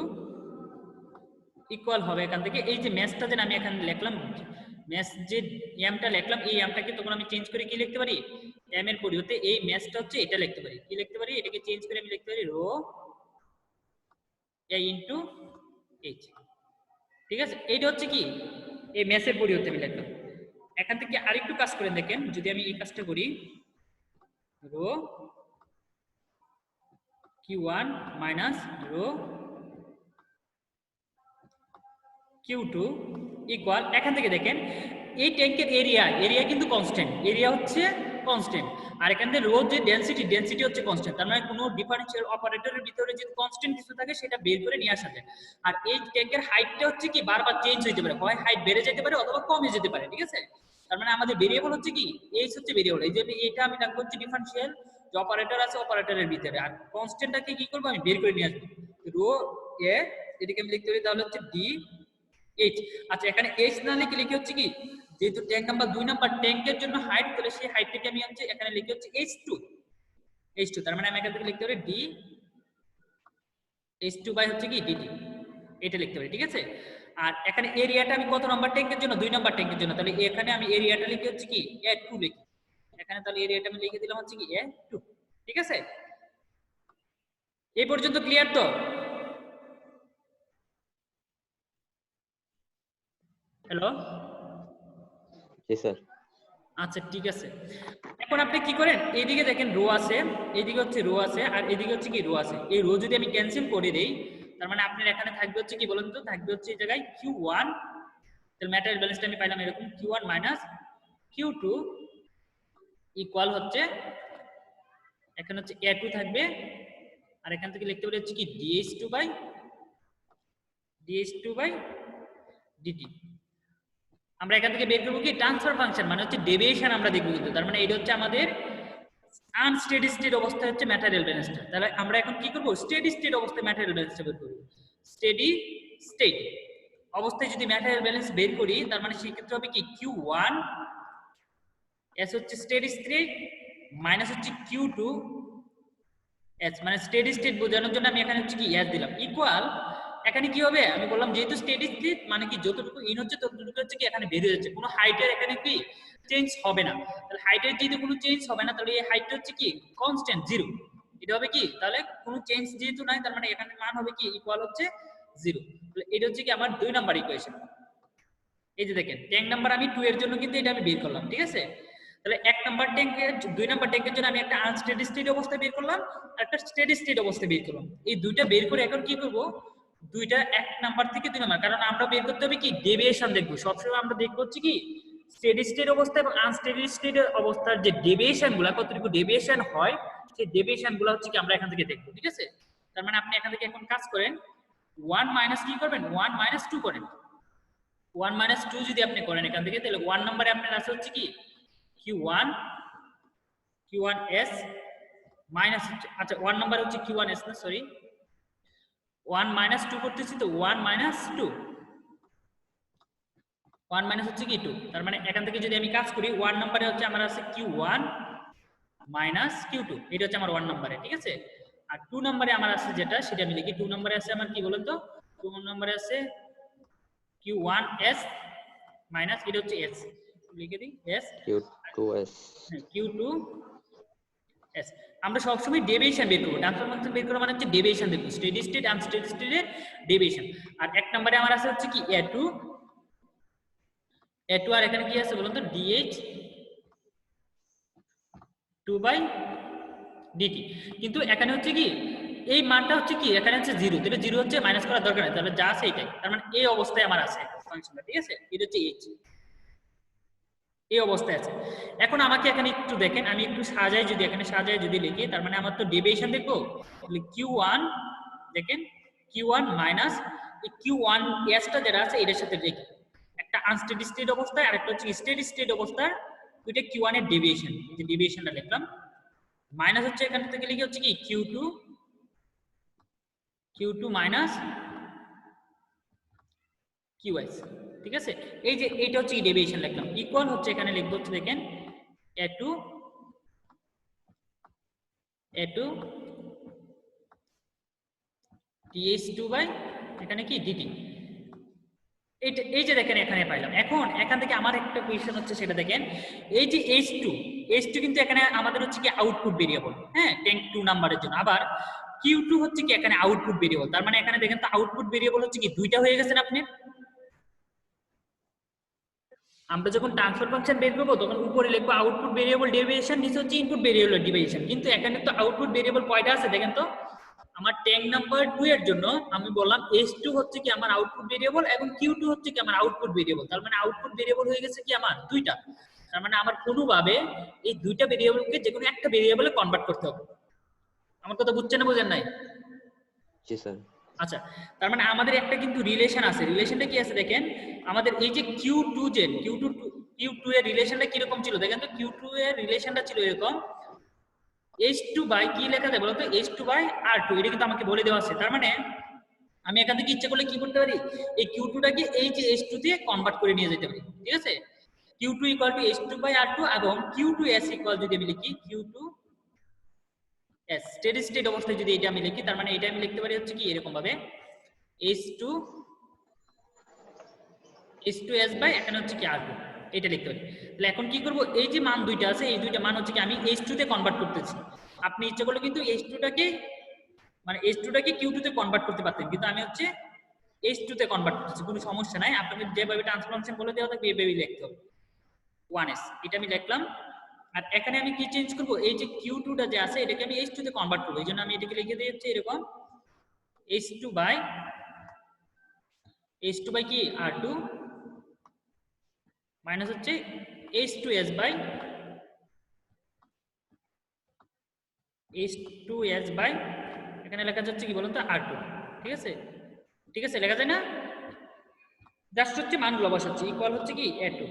ইকুয়াল হবে এখান থেকে এই যে ম্যাসটা যেন আমি এখানে লিখলাম, ম্যাস যে এমটা লিখলাম, এই এমটাকে তখন আমি চেঞ্জ করে কি লিখতে পারি এম এর পরিবর্তে এই ম্যাচটা হচ্ছে এটা লিখতে পারি, কি লিখতে পারি, এটাকে চেঞ্জ করে আমি লিখতে পারি রো এ ইনটু এইচ। ঠিক আছে, এইটা হচ্ছে কি এই ম্যাচের পরিবর্তে আমি লিখলাম। এখান থেকে আরেকটু কাজ করে দেখেন, যদি আমি এই কাজটা করি rho Q1 minus rho Q2 equal, এখান থেকে দেখেন এই ট্যাঙ্কের এরিয়া কিন্তু কনস্ট্যান্ট, এরিয়া হচ্ছে কনস্ট্যান্ট, আর এখান থেকে রো যে ডেনসিটি হচ্ছে কনস্ট্যান্ট। তার মানে কোনো ডিফারেনশিয়াল অপারেটরের ভিতরে যে কনস্ট্যান্ট কিছু থাকে সেটা বের করে নিয়ে আসা যায়। আর এই ট্যাঙ্কের হাইটটা হচ্ছে কি বারবার চেঞ্জ হতে পারে, হয় হাইট বেড়ে যেতে পারে অথবা কমে যেতে পারে। ঠিক আছে, তার মানে আমাদের ভেরিয়েবল হচ্ছে কি এইচ হচ্ছে ভেরিয়েবল, এই জন্য এটা আমি রাখবো হচ্ছে ডিফারেনশিয়াল যে অপারেটর আছে অপারেটরের ভিতরে, আর কনস্ট্যান্টটাকে কি করবো আমি বের করে নিয়ে আসবো রো এ, এটাকে আমি লিখতে পারি তাহলে হচ্ছে ডি এইচ। আচ্ছা, এখানে এইচ না লিখে লিখে হচ্ছে কি যেহেতু ট্যাঙ্ক নাম্বার 2 নাম্বার ট্যাঙ্কের জন্য হাইট, তাহলে সেই হাইটটাকে আমি হচ্ছে এখানে লিখে হচ্ছে H2, তার মানে আমি এখান থেকে লিখতে পারি ডি H2 বাই হচ্ছে কি ডিটি, এটা লিখতে পারি। ঠিক আছে, আর এখানে এরিয়াটা আমি কত নাম্বার ট্যাঙ্কের জন্য, 2 নাম্বার ট্যাঙ্কের জন্য, তাহলে এখানে আমি এরিয়াটা লিখে হচ্ছে কি A2 লিখি, এখানে তাহলে এরিয়াটা আমি লিখে দিলাম হচ্ছে কি A2। ঠিক আছে, এই পর্যন্ত ক্লিয়ার তো? হ্যালো, জি স্যার। আচ্ছা ঠিক আছে, এখন আপনি কি করেন, এইদিকে দেখেন রো আছে, এইদিকে হচ্ছে রো আছে, আর এইদিকে হচ্ছে কি রো আছে, এই রো যদি আমি ক্যান্সেল করে দেই তার মানে আপনার এখানে থাকবে হচ্ছে কি বলুন তো, থাকবে হচ্ছে এই জায়গায় Q1, তাহলে ম্যাটেরিয়াল ব্যালেন্সটা আমি পাইলাম এরকম Q1 মাইনাস Q2 ইকুয়াল হচ্ছে এখানে হচ্ছে A2 থাকবে, আর এখান থেকে লিখতে পারি হচ্ছে কি DH2 বাই DT। আমরা এখান থেকে বের করবো কি ট্রান্সফার ফাংশন, মানে হচ্ছে ডেভিয়েশন আমরা দেখবো কিন্তু, তার মানে এটা হচ্ছে আমাদের আনস্টেডি স্টেট অবস্থায় হচ্ছে ম্যাটেরিয়াল ব্যালেন্সটা। তাহলে আমরা এখন কি করব, স্টেডি স্টেট অবস্থায় ম্যাটেরিয়াল ব্যালেন্সটা বের করব। স্টেডি স্টেট অবস্থায় যদি ম্যাটেরিয়াল ব্যালেন্স বের করি তার মানে সেই ক্ষেত্রে হবে কি Q1 এস হচ্ছে স্টেডি স্টেট মাইনাস হচ্ছে Q2 এস, মানে স্টেডি স্টেট বোঝানোর জন্য আমি এখানে হচ্ছে কি এস দিলাম ইকুয়াল, এখানে কি হবে আমি বললাম যেহেতু স্টেডি স্টেট মানে কি যতটুকু ইন হচ্ছে ততটুকু হচ্ছে কি এখানে বেরিয়ে যাচ্ছে, কোনো হাইটের এখানে কি চেঞ্জ হবে না। তাহলে হাইটের যেহেতু কোনো চেঞ্জ হবে না তাহলে এই হাইটটা হচ্ছে কি কনস্ট্যান্ট 0, এটা হবে কি তাহলে কোনো চেঞ্জ যেহেতু নাই তার মানে এখানে মান হবে কি ইকুয়াল হচ্ছে 0। তাহলে এটা হচ্ছে কি আমার 2 নাম্বার ইকুয়েশন। এই যে দেখেন ট্যাঙ্ক নাম্বার আমি 2 এর জন্য কিন্তু এটা আমি বের করলাম। ঠিক আছে, তাহলে 1 নাম্বার ট্যাঙ্কের 2 নাম্বার ট্যাঙ্কের জন্য আমি একটা আনস্টেডি স্টেট অবস্থা বের করলাম আর একটা স্টেডি স্টেট অবস্থা বের করলাম। এই দুইটা বের করে এখন কি করব, দুইটা 1 নাম্বার থেকে 2 নাম্বার, কারণ আমরা বের করতে হবে কি ডেভিয়েশন দেখব সবসময়, আমরা দেখব হচ্ছে কি স্টেডি স্টেট অবস্থা এবং আনস্টেডি স্টেট অবস্থার যে ডেভিয়েশন গুলো কতটুকু ডেভিয়েশন হয় সেই ডেভিয়েশন গুলো হচ্ছে কি আমরা এখান থেকে দেখব। ঠিক আছে, তার মানে আপনি এখান থেকে এখন কাজ করেন 1 মাইনাস কি করবেন 1 মাইনাস 2 করেন, 1 মাইনাস 2 যদি আপনি করেন এখান থেকে তাহলে 1 নম্বরে আপনার আছে হচ্ছে কি Q1s মাইনাস, আচ্ছা 1 নম্বরে হচ্ছে Q1s না সরি 1 মাইনাস 2 করতেছি তো 1 মাইনাস 2, 1 মাইনাস হচ্ছে কি 2, তার মানে এখান থেকে যদি আমি কাজ করি 1 নম্বরে হচ্ছে আমার আছে Q1 মাইনাস Q2, এটা হচ্ছে আমার 1 নম্বরে। ঠিক আছে, আর 2 নম্বরে আমার আছে যেটা সেটা আমি লিখি, 2 নম্বরে আছে আমার কি বলেন তো, 2 নম্বরে আছে Q1s মাইনাস এটা হচ্ছে s, লিখে দিই s Q2s Q2s। আমরা সবসময় ডেভিয়েশন বের করব, ট্রান্সফার ফাংশন বের করা মানে হচ্ছে ডেভিয়েশন দেখব, স্টেডি স্টেট আনস্টেডি স্টেটের ডেভিয়েশন। আর 1 নম্বরে আমার আছে হচ্ছে কি A2 আর এখানে কি আছে বলুন তো DH2 বাই DT। কিন্তু এখানে হচ্ছে কি এই মানটা হচ্ছে কি এখানে হচ্ছে 0, তাহলে 0 হচ্ছে মাইনাস করার দরকার নেই, তাহলে যা আছে এটাই, তার মানে এই অবস্থায় আমার আছে ফাংশনটা। ঠিক আছে, এটা হচ্ছে h, এই অবস্থায় আছে। এখন আমাকে এখানে একটু দেখেন, আমি একটু সাজাই, যদি এখানে সাজাই যদি লিখি তার মানে আমার তো ডেভিয়েশন দেখবো, তাহলে Q1 দেখেন Q1 মাইনাস এই Q1s টা যেটা আছে এটার সাথে লিখি, একটা আনস্টেডি স্টেট অবস্থায় আর একটা হচ্ছে স্টেডি স্টেট অবস্থার দুইটা Q1 এর ডেভিয়েশন, এই যে ডেভিয়েশনটা লিখলাম মাইনাস হচ্ছে এখান থেকে লিখি হচ্ছে কি Q2 মাইনাস QS। ঠিক আছে, এই যে এইটা হচ্ছে ডেভিয়েশন লিখলাম ইকুয়াল হচ্ছে এখানে লিখবো হচ্ছে দেখেন A2 DH2 বাই এখানে কি DT, এই যে দেখেন এখানে পাইলাম। এখন এখান থেকে আমার একটা কোয়েশ্চেন হচ্ছে সেটা দেখেন, এই যে H2 H2 কিন্তু এখানে আমাদের হচ্ছে কি আউটপুট ভেরিয়েবল, হ্যাঁ, ট্যাঙ্ক 2 নাম্বারের জন্য। আবার Q2 হচ্ছে কি এখানে আউটপুট ভেরিয়েবল, তার মানে এখানে দেখেন তো আউটপুট ভেরিয়েবল হচ্ছে কি দুইটা হয়ে গেছে না আপনি। আমরা যখন ট্রান্সফার ফাংশন বের করবো তখন উপরে লিখবো আউটপুট ভেরিয়েবল ডেরিভেশন, নিচে হচ্ছে ইনপুট ভেরিয়েবল ডেরিভেশন। কিন্তু এখানে তো আউটপুট ভেরিয়েবল কয়টা আছে দেখেন তো। আমার ট্যাঙ্ক নাম্বার 2 এর জন্য আমি বললাম H2 হচ্ছে কি আমার আউটপুট ভেরিয়েবল এবং Q2 হচ্ছে কি আমার আউটপুট ভেরিয়েবল। তার মানে আউটপুট ভেরিয়েবল হয়ে গেছে কি আমার দুইটা। তার মানে আমার কোনোভাবে এই দুইটা ভেরিয়েবলকে যে কোনো একটা ভেরিয়েবলে কনভার্ট করতে হবে। আমার কথা বুঝছেন না বুঝেন নাই? জি স্যার। আচ্ছা, তার মানে আমাদের একটা কিন্তু রিলেশন আছে। রিলেশনটা কি আছে দেখেন, আমাদের এই যে Q2 এর রিলেশনটা কিরকম ছিল দেখেন তো। Q2 এর রিলেশনটা ছিল এরকম, H2 বাই কি লেখা যায় বলতো, H2 বাই R2। এটা কিন্তু আমাকে বলে দেওয়া আছে। তার মানে আমি এখান থেকে ইচ্ছে করলে কি করতে পারি, এই Q2 টাকে এই যে H2 দিয়ে কনভার্ট করে নিয়ে যেতে পারি, ঠিক আছে। Q2 equal to H2 by R2 এবং Q2S ইকুয়াল যদি আমি লিখি Q2S স্টেডি স্টেট অবস্থায় যদি এটা আমি লিখি, তার মানে এটা আমি লিখতে পারি হচ্ছে কি এরকম ভাবে H2S বাই এখানে হচ্ছে কি R2, এটা লিখতে পারি। তাহলে এখন কি করব, এই যে মান দুইটা আছে এই দুইটা মান হচ্ছে কি আমি H2 তে কনভার্ট করতেছি। আপনি ইচ্ছা করলে কিন্তু H2 টাকে Q2 তে কনভার্ট করতে পারতেন, কিন্তু আমি হচ্ছে H2 তে কনভার্ট করতেছি, কোনো সমস্যা নাই। আপনাকে যেভাবে ট্রান্সফরমেশন বলে দেওয়া থাকবে এইভাবেই লিখতে হবে 1S, এটা আমি লিখলাম। আর এখানে আমি কি চেঞ্জ করব, এই যে Q2 টা যে আছে এটাকে আমি H2 তে কনভার্ট করব। এইজন্য আমি এটাকে লিখে দিই হচ্ছে এরকম H2 বাই কি R2 মাইনাস হচ্ছে H2S বাই এখানে লেখা যাচ্ছে কি বলুন তো R2, ঠিক আছে। ঠিক আছে, লেখা যায় না, জাস্ট হচ্ছে মানগুলো বসাচ্ছি। ইকুয়াল হচ্ছে কি A2।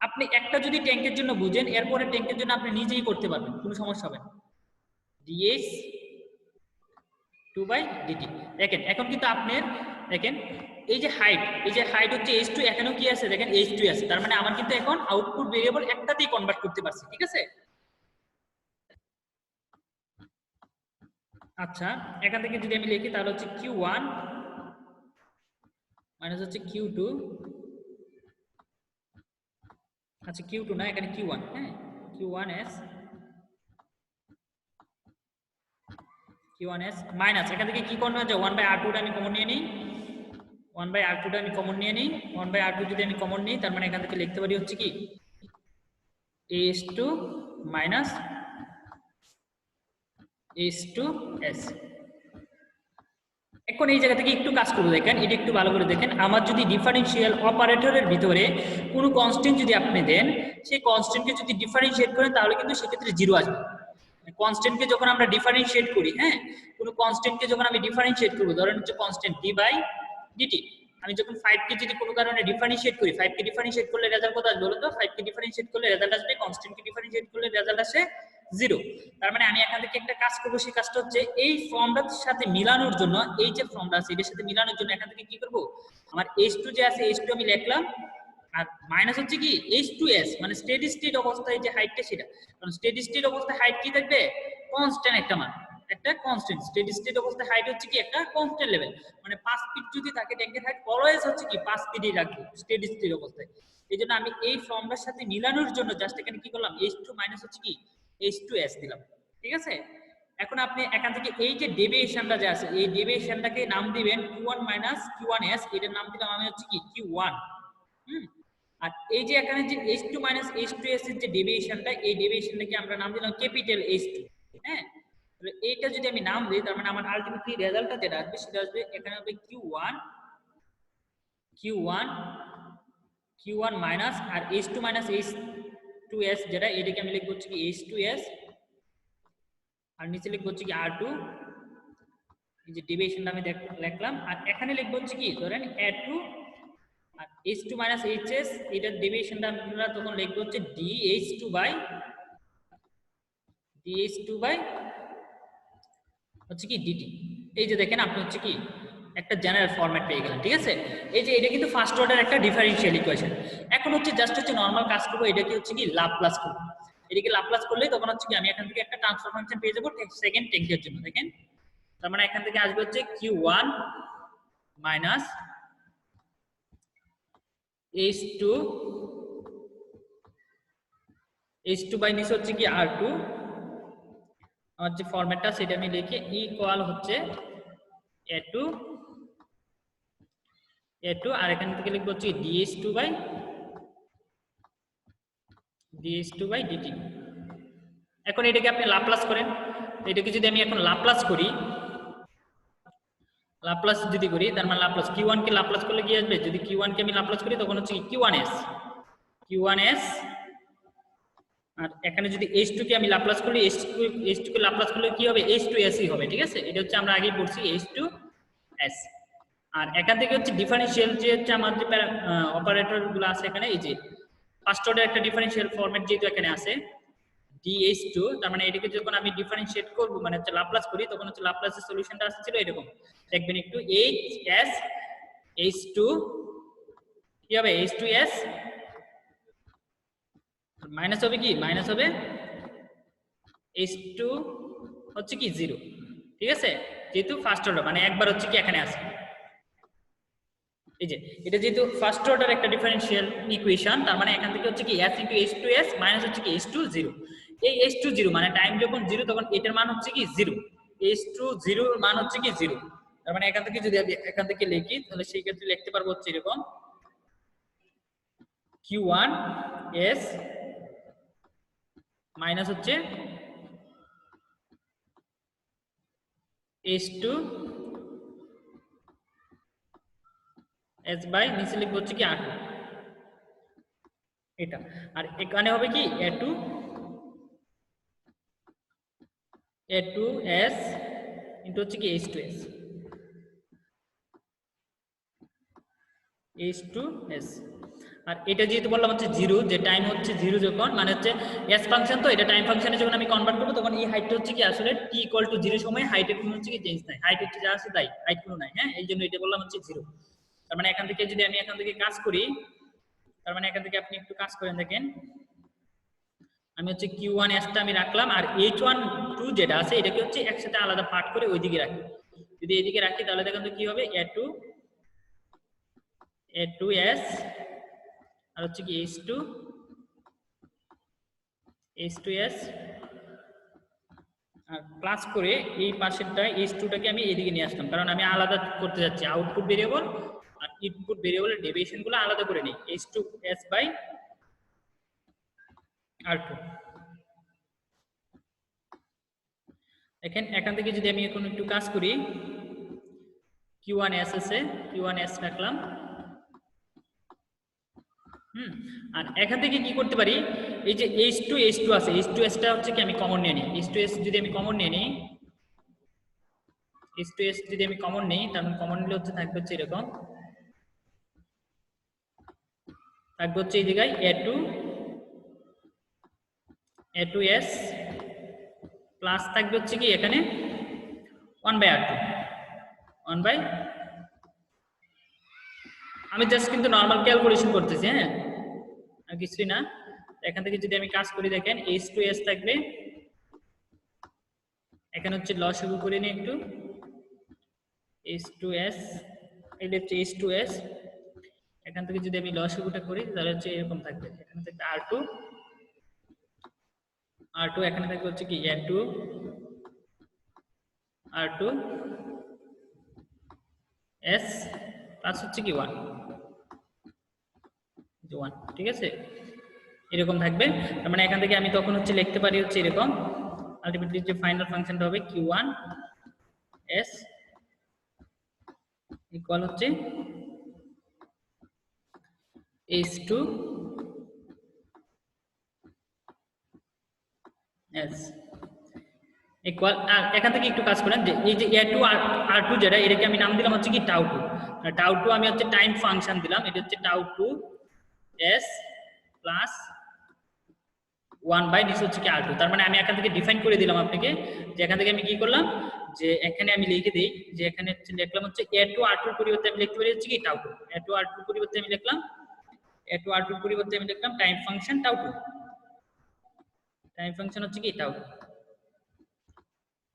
আপনি একটা যদি ট্যাঙ্কের জন্য বুঝেন, এরপরে ট্যাঙ্কের জন্য আপনি নিজেই করতে পারবেন, কোনো সমস্যা হবে না। dH 2 by dt। দেখেন এখন কিন্তু আপনার দেখেন এই যে হাইট হচ্ছে H2, এখানেও কি আছে দেখেন H2 আছে। তার মানে আমার কিন্তু এখন আউটপুট ভেরিয়েবল একটাতেই কনভার্ট করতে পারছি, ঠিক আছে। আচ্ছা, এখান থেকে যদি আমি লিখি তাহলে হচ্ছে Q1 মাইনাস হচ্ছে Q2, আচ্ছা Q2 না এখানে Q1, হ্যাঁ Q1S মাইনাস এখান থেকে কি করতে হবে, 1/R2 টা আমি কমন নিয়ে নিই, 1/R2 টা আমি কমন নিয়ে নিই। 1/R2 যদি আমি কমন নিই, তার মানে এখান থেকে লিখতে পারি হচ্ছে কি H2 মাইনাস H2S। এখন এই জায়গা থেকে একটু কাজ করবো, দেখেন এটা একটু ভালো করে দেখেন। আমার যদি ডিফারেনশিয়াল অপারেটরের ভিতরে কোনো কনস্ট্যান্ট যদি আপনি দেন, সেই কনস্ট্যান্টকে যদি ডিফারেনশিয়েট করেন তাহলে কিন্তু সেক্ষেত্রে জিরো আসবে। কনস্ট্যান্টকে যখন আমরা ডিফারেনশিয়েট করি, হ্যাঁ, কোনো কনস্ট্যান্টকে যখন আমি ডিফারেনশিয়েট করব, ধরেন হচ্ছে কনস্ট্যান্ট d/dt, আমি যখন 5 কে যদি কোনো কারণে ডিফারেনশিয়েট করি, 5 কে ডিফারেনশিয়েট করলে রেজাল্ট কত আসবে বলুন তো। 5 কে ডিফারেনশিয়েট করলে রেজাল্ট আসবে, কনস্ট্যান্টকে ডিফারেনশিয়েট করলে রেজাল্ট আসে 0। তার মানে আমি এখান থেকে একটা কাজ করব, সেই কাজটা হচ্ছে এই ফর্মটার সাথে মিলানোর জন্য, এই যে ফর্মটা আছে এটার সাথে মিলানোর জন্য এখান থেকে কি করব, আমার H2 যে আছে H2 আমি লিখলাম, আর মাইনাস হচ্ছে কি H2S মানে স্টেডি স্টেট অবস্থায় যে হাইটটা সেটা। কারণ স্টেডি স্টেট অবস্থায় হাইট কি থাকবে, কনস্ট্যান্ট একটা মান, একটা কনস্ট্যান্ট। স্টেডি স্টেট অবস্থায় হাইট হচ্ছে কি একটা কনস্ট্যান্ট লেভেল, মানে 5 ফিট যদি থাকে ট্যাঙ্কের হাইট অলওয়েজ হচ্ছে কি 5 ফিটই রাখবো স্টেডি স্টেট অবস্থায়। এই জন্য আমি এই ফর্মটার সাথে মিলানোর জন্য জাস্ট এখানে কি করলাম, H2 মাইনাস হচ্ছে কি H2S দিলাম, ঠিক আছে। এখন আপনি এখান থেকে এই যে ডেভিয়েশনটা যে আছে এই ডেভিয়েশনটাকে নাম দিবেন Q1 মাইনাস Q1S, এটার নাম দিলাম আমি হচ্ছে কি Q1। আর এই যে এখানে যে H2 মাইনাস H2S এর যে ডেভিয়েশনটা, এই ডেভিয়েশনটাকে আমরা নাম দিলাম ক্যাপিটাল H2, হ্যাঁ। তাহলে এইটা যদি আমি নাম দিই, তার মানে আমার আলটিমেটলি রেজাল্টটা যেটা আসবে সেটা আসবে এখানে হবে Q1 মাইনাস আর H2 মাইনাস H2S যেটা, এটাকে আমি লিখবো হচ্ছে কি H2S, আর নিচে লিখবো হচ্ছে কি R2, এই যে ডেভিয়েশনটা আমি লিখলাম। আর এখানে লিখবো হচ্ছে কি ধরেন A2 আর H2 মাইনাস HS, এটার ডেভিয়েশনটা আমরা তখন লিখবো হচ্ছে DH2 বাই হচ্ছে কি DT। এই যে দেখেন আপনি হচ্ছে কি একটা জেনারেল ফরম্যাট পেয়ে গেলেন, ঠিক আছে। এই যে এটা কিন্তু ফার্স্ট অর্ডার একটা ডিফারেনশিয়াল ইকুয়েশন। এখন হচ্ছে জাস্ট হচ্ছে নরমাল কাজ করবো, এটাকে হচ্ছে কি লাপ্লাস করব। এটাকে লাপ্লাস করলে তখন হচ্ছে কি আমি এখান থেকে একটা ট্রান্সফার ফাংশন পেয়ে যাবো সেকেন্ড ট্যাঙ্কের জন্য। দেখেন তার মানে এখান থেকে আসবে হচ্ছে Q1 minus H2 h2 by নিচে হচ্ছে কি r2, আমার যে ফরম্যাটটা সেটা আমি লিখে ইকুয়াল হচ্ছে a2 আর এখান থেকে লিখবো হচ্ছে dh2 বাই dt। এখন এটাকে আপনি লাপ্লাস করেন, এটাকে যদি আমি এখন লাপ্লাস করি, লাপ্লাস যদি করি তার মানে লাপ্লাস q1 কে লাপ্লাস করলে কি আসবে, যদি q1 কে আমি লাপ্লাস করি তখন হচ্ছে q1s, আর এখানে যদি h2 কে আমি লাপ্লাস করি, h2 কে লাপ্লাস করলে কি হবে, h2s ই হবে। ঠিক আছে, এটা হচ্ছে আমরা আগেই পড়ছি h2s। আর এখান থেকে হচ্ছে ডিফারেনশিয়াল যে হচ্ছে আমার যে অপারেটর গুলো আছে এখানে, এই যে ফার্স্ট অর্ডার একটা ডিফারেনশিয়াল ফরম্যাট যেহেতু এখানে আছে dh2, তার মানে এটাকে যখন আমি ডিফারেনশিয়েট করব মানে হচ্ছে লাপ্লাস করি, তখন হচ্ছে লাপ্লাসের সলিউশনটা আসছিল এরকম, দেখবেন একটু hs h2 কি হবে, h2s মাইনাস হবে কি, মাইনাস হবে h2 হচ্ছে কি 0। ঠিক আছে, যেহেতু ফার্স্ট অর্ডার মানে একবার হচ্ছে কি এখানে আছে, এই যে এটা যেহেতু ফার্স্ট অর্ডার একটা ডিফারেনশিয়াল ইকুয়েশন, তার মানে এখান থেকে হচ্ছে কি s * h2s মাইনাস হচ্ছে কি h2 0। এই h2 0 মানে টাইম যখন 0 তখন এটার মান হচ্ছে কি 0, h2 0 এর মান হচ্ছে কি 0। তার মানে এখান থেকে যদি আমি এখান থেকে লিখি তাহলে সেই ক্ষেত্রে লিখতে পারবো হচ্ছে এরকম q1s মাইনাস হচ্ছে h2 s বাই নিচে লিখবো হচ্ছে কি r2 এটা, আর এখানে হবে কি a2s ইনটু হচ্ছে কি h2s। আর এটা যেহেতু বললাম হচ্ছে 0, যে টাইম হচ্ছে 0 যখন মানে হচ্ছে s ফাংশন, তো এটা টাইম ফাংশনে যখন আমি কনভার্ট করব তখন এই হাইটটা হচ্ছে কি আসলে t = 0 সময় হাইটের কোনো হচ্ছে কি চেঞ্জ নাই, হাইট হচ্ছে যা আছে তাই, হাইট কোনো নাই। হ্যাঁ, এই জন্য এটা বললাম হচ্ছে 0। তার মানে এখান থেকে যদি আমি এখান থেকে কাজ করি, তার মানে এখান থেকে আপনি একটু কাজ করেন, দেখেন আমি হচ্ছে q1s টা আমি রাখলাম, আর h12 যেটা আছে এটাকে হচ্ছে একসাথে আলাদা পার্ট করে ওইদিকে রাখি। যদি এইদিকে রাখি তাহলে দেখেন তো কি হবে, a2s আর হচ্ছে কি h2s আর প্লাস করে এই পাশেরটা h2 টাকে আমি এদিকে নিয়ে আসলাম, কারণ আমি আলাদা করতে যাচ্ছি আউটপুট ভেরিয়েবল আর ইনপুট ভেরিয়েবলের ডেভিয়েশন গুলো আলাদা করে নিই, h2s বাই r2। দেখেন এখান থেকে যদি আমি এখন একটু কাজ করি, q1s রাখলাম, আর এখান থেকে কি করতে পারি, এই যে h2 আছে, h2s টা হচ্ছে কি আমি কমন নিয়ে নিই, h2s যদি আমি কমন নিয়ে নিই, h2s যদি আমি কমন নিই তাহলে কমন নিলে হচ্ছে থাকবে হচ্ছে এরকম, থাকবে হচ্ছে এই জায়গায় a2s প্লাস থাকবে হচ্ছে কি এখানে 1/r2 আমি জাস্ট কিন্তু নরমাল ক্যালকুলেশন করতেছি, হ্যাঁ আর কিছুই না। এখান থেকে যদি আমি কাজ করি, দেখেন h2s থাকবে, এখানে হচ্ছে লসাগু করে নিই একটু, h2s এটা হচ্ছে h2s, এখান থেকে যদি আমি লসাগুটা করি তাহলে হচ্ছে এরকম থাকবে, এখানে থাকবে r2 এখানে থাকবে হচ্ছে কি a2 s প্লাস হচ্ছে কি 1, ঠিক আছে এরকম থাকবে। তার মানে এখান থেকে আমি তখন হচ্ছে লিখতে পারি হচ্ছে এরকম, আলটিমেটলি যে ফাইনাল ফাংশনটা হবে q1s ইকুয়াল হচ্ছে h2s ইকুয়াল, আর এখান থেকে একটু কাজ করেন যে এই যে a2 r2 যেটা এটাকে আমি নাম দিলাম হচ্ছে কি tau2, আর tau2 আমি হচ্ছে টাইম ফাংশন দিলাম, এটা হচ্ছে tau2s প্লাস 1 বাই নিচে হচ্ছে কি r2। তার মানে আমি এখান থেকে ডিফাইন করে দিলাম আপনাকে, যে এখান থেকে আমি কি করলাম, যে এখানে আমি লিখে দেই যে এখানে লিখলাম হচ্ছে a2 r2 এর পরিবর্তে আমি লিখতে পারি হচ্ছে কি tau2, a2 r2 এর পরিবর্তে আমি লিখলাম time function tau2, time function হচ্ছে কি tau2,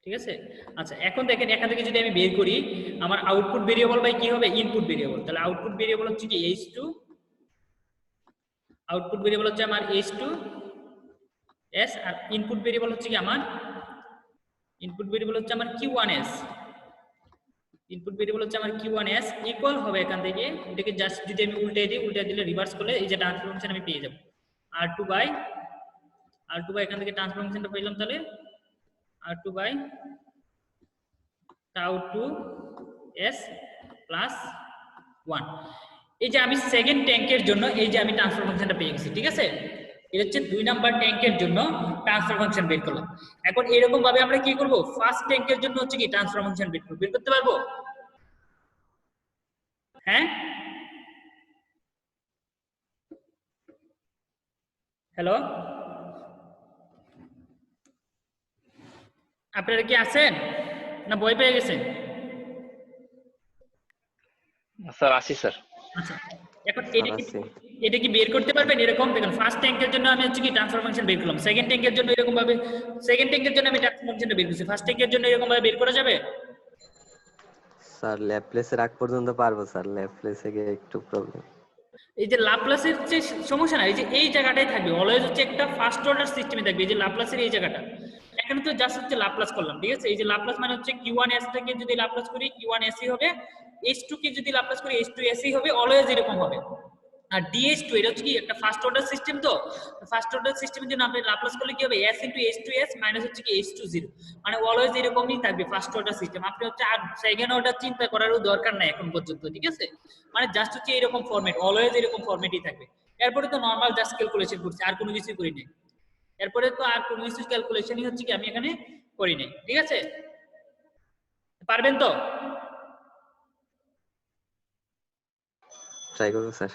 ঠিক আছে। আচ্ছা এখন দেখেন এখান থেকে যদি আমি বের করি আমার আউটপুট ভেরিয়েবল বাই কি হবে, ইনপুট ভেরিয়েবল, তাহলে আউটপুট ভেরিয়েবল হচ্ছে কি h2, আউটপুট ভেরিয়েবল হচ্ছে আমার h2 এস, আর ইনপুট ভেরিয়েবল হচ্ছে কি আমার q1s। ইনপুট ভেরিয়েবল হচ্ছে আমার q1s ইকুয়াল হবে এখান থেকে এটাকে জাস্ট যদি আমি উল্টে দিলে রিভার্স করলে এই যে ট্রান্সফার ফাংশন আমি পেয়ে যাব r2 বাই এখান থেকে ট্রান্সফার ফাংশনটা পেলাম, তাহলে r2 by tau 2 s plus 1। এই যে আমি সেকেন্ড ট্যাঙ্কের জন্য এই যে আমি ট্রান্সফার ফাংশনটা পেয়ে গেছি, ঠিক আছে? এটা হচ্ছে 2 নাম্বার ট্যাঙ্কের জন্য ট্রান্সফার ফাংশন বের করলাম। এখন এরকম ভাবে আমরা কি করব, ফার্স্ট ট্যাঙ্কের জন্য হচ্ছে কি ট্রান্সফার ফাংশন বের করতে পারবো। হ্যাঁ, হ্যালো, আপনারা কি আছেন না বই পেয়ে গেছেন? স্যার আসি স্যার। আচ্ছা, এখন আছি। এটা কি বের করতে পারবেন? এরকম দেখুন, ফার্স্ট ট্যাঙ্কের জন্য আমি হচ্ছে কি ট্রান্সফার ফাংশন বের করলাম, সেকেন্ড ট্যাঙ্কের জন্য এরকম ভাবে সেকেন্ড ট্যাঙ্কের জন্য আমি ট্রান্সফার ফাংশনটা বের করছি, ফার্স্ট ট্যাঙ্কের জন্য এরকম ভাবে বের করা যাবে? স্যার ল্যাপ্লেসের আগ পর্যন্ত পারবো স্যার, ল্যাপ্লেসে গিয়ে একটু প্রবলেম। এই যে লাপ্লাসের যে সমস্যা না, এই যে এই জায়গাটাই থাকবে অলওয়েজ, হচ্ছে একটা ফার্স্ট অর্ডার সিস্টেমে থাকবে এই যে লাপ্লাসের এই জায়গাটা। এখানে তো জাস্ট হচ্ছে লাপ্লাস করলাম, ঠিক আছে? এই যে লাপ্লাস মানে হচ্ছে q1s থেকে যদি লাপ্লাস করি q1s ই হবে, h2 কে যদি লাপ্লাস করি h2s ই হবে, অলওয়েজ এরকম হবে। আর dh2 এটা হচ্ছে কি একটা ফার্স্ট অর্ডার সিস্টেম, তো ফার্স্ট অর্ডার সিস্টেমের জন্য আপনি লাপ্লাস করলে কি হবে, s * h2s মাইনাস হচ্ছে কি h20, মানে অলওয়েজ এরকমই থাকবে ফার্স্ট অর্ডার সিস্টেম। আপনি হচ্ছে আর সেকেন্ড অর্ডার চিন্তা করারও দরকার নাই এখন পর্যন্ত, ঠিক আছে? মানে জাস্ট হচ্ছে এরকম ফরম্যাট, অলওয়েজ এরকম ফরম্যাটই থাকবে। এরপরে তো নরমাল জাস্ট ক্যালকুলেশন করছি, আর কোনো কিছুই করি নাই। এরপরে তো আর কোনো কিছু ক্যালকুলেশনই হচ্ছে কি আমি এখানে করি নাই, ঠিক আছে? পারবেন তো? ট্রাই করবো স্যার।